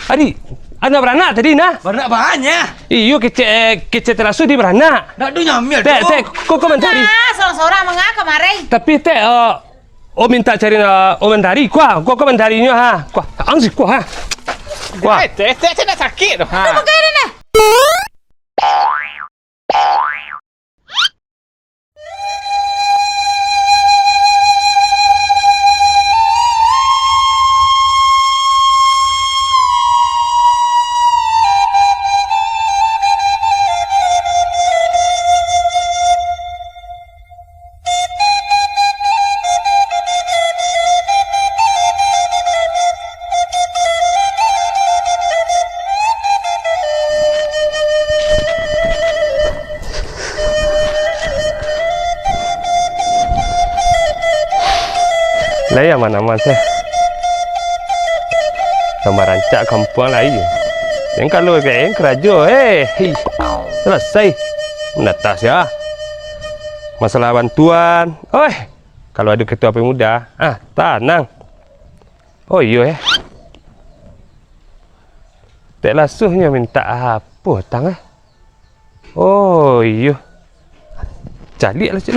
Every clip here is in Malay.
Adi, anak beranak tadi nah. Beranak banyak. Iyo kece terasu di beranak. Nak du nyamil tu. Teh, kau komentari. Nah, seorang mengah kemarin. Tapi teh, minta cari komentari. Kau komentarinya ha. Kau, angsi kau ha. Wah, Teh nak sakit tu. Apa kau ini nih? lah yang mana sih? Sama rancak kampung lain. Yang kalau kayak kerajo, selesai. Menetas ya. Masalah bantuan. Kalau ada ketua pemuda, tenang. Oh iya tak lasuhnya minta apa tang Oh iya. Calik lah cik.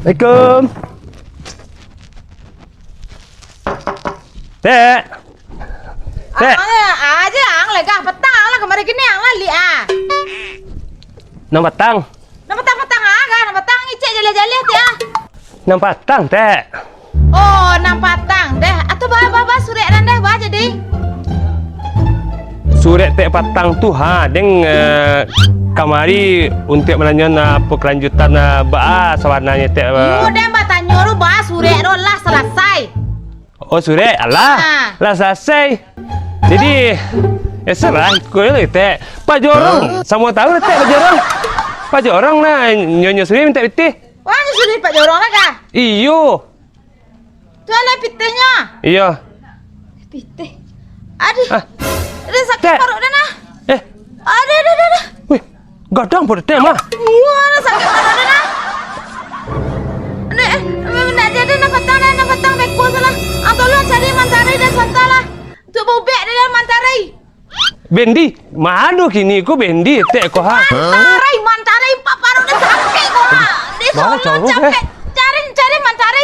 Assalamualaikum. Dek. Dek. Aja ang lega petang lah kemarin gini ang lali Nang patang. Nama petang aga, nama petang icek jale-jale dia. Nang patang, Dek. Oh, nang patang deh. Atau bawa surek deh, bawa jadi. Surat tek patang tu deng kamari untuk menanya apa kelanjutan sawarnanya tek. Udah mbak tanya lu bahas surek lah selesai. Oh surat, alah, lah selesai. Jadi, serah kau itu tek. Pak Jorong, semua tahu tek Pak Jorong. Pak Jorong lah nyonya surat minta pitih. Wah, sudah Pak Jorong lah kah? Iyo. Tu ada pitihnya. Iya. Pitih. Aduh. Ada sakit Tek. perut dah nah. Ada. Wih, gadang pada tek mah. Iya, ada sakit perut dah nah. Nak jadi nak petang bekul salah. Atau lu cari mantari dan santalah. Tu bobek dia mantari. Bendi, mana kini ku bendi tek ko ha. Mantari pak paru dah sakit kau. Di Mana Solo jauh, capek. Cari mantari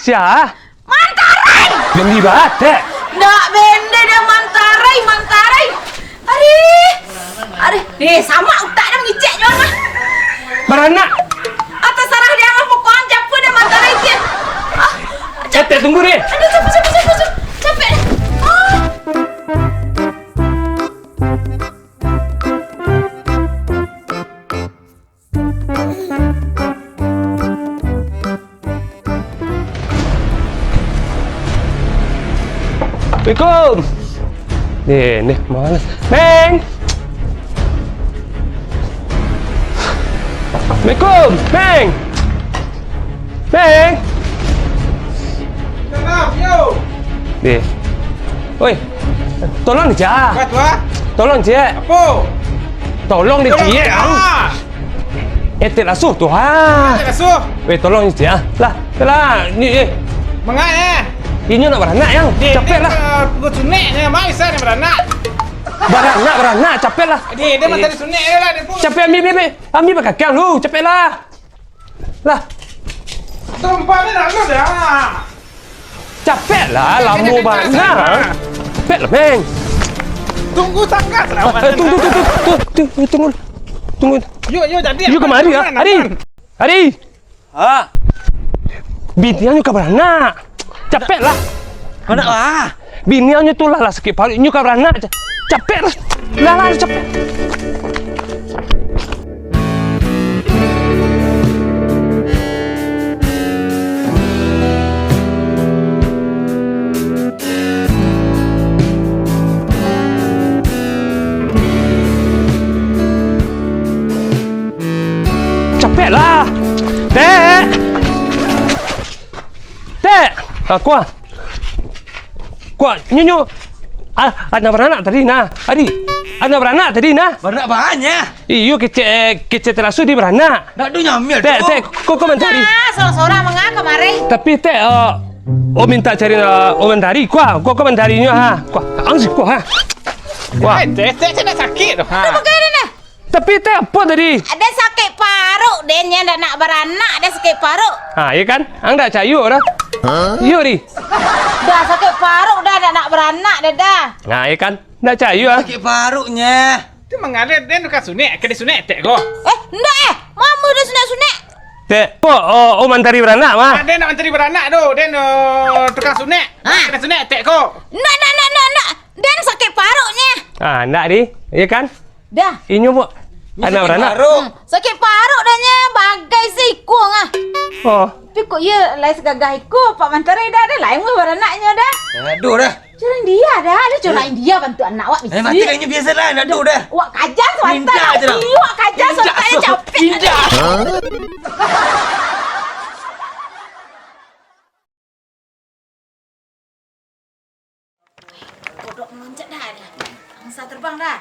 Sia. Mantari. Bendi banget tek. Nak bende dia mantari. Aduh, sama utak dia mengicek jual mah. Beranak. Atas sarah dia mah pokoknya capek dia mantari dia. Tek tunggu deh. Aduh, capek. Assalamualaikum. Nih, mana? Meng. Assalamualaikum, Meng. Meng. Kenapa, yo? Nih. Oi. Tolong dia. Kau tua? Tolong dia. Apa? Tolong dia. Tak asuh tu ha. Tak asuh. Weh, tolong dia. Lah, ni Mengai ini nak beranak yang. Capek lah. Pukul sunik ni, mai bisa ni beranak. Beranak, capek lah. Dia masa di sunik dia lah. Dia pun. Capek ambil pakai kakang lu, capek lah. Lah, Tumpah ni nak lu dah. capek lah, lama banget. Capek lah, Meng. Tunggu sangat lah. Tunggu. Yo jadi. You kemari ya? Hari. Biniannya ke beranak. Capek lah. Mana lah? Biniannya tu lah sakit paru. Nyu ke beranak. Capek lah. Lah capek. Capek lah. Dek. Aku Kuat nyonya. Ada beranak tadi nah. Adi. Ada beranak tadi nah. Beranak banyak. Iyo kece terasu di beranak. Nak du nyamil Teh, kok komentari. Nah, seorang mengapa kemari? Tapi teh, minta cari komentari. Kok komentarinya ha. Angsi ha. Wah. Teh nak sakit tu. Ha. Begini nih. Tapi teh apa tadi? Ada sakit paru, dia dah nak beranak, ada sakit paru. Iya kan? Ang dah cayu dah. Iyo di. Dah sakit paru, dah nak beranak, dah. Iya kan? Dah cayu ah. Sakit parunya. Tu mengalir dia nak sunek, kena sunek tek ko. Enggak mama dah sunat-sunat. Teh, mantari beranak mah. Dia nak menteri beranak tu, dia nak tukang sunek. Ha. Kena sunek tek ko. Nak. Dia sakit parunya. Enggak di. Iya kan? Dah. Inyo bu. Anak beranak. Sakit paru dahnya bagai siku ngah. Oh. Tapi kok ya lain segagah iku Pak Menteri dah ada lain mah beranaknya dah. Aduh dah. Curain dia dah, dia curain dia bantu anak wak bisi. Mati kayaknya biasa lah. Aduh dah. Wak kajan swasta. Indah je dah. Wak kajan swasta capek. Indah. Kodok meloncat dah. Angsa terbang dah.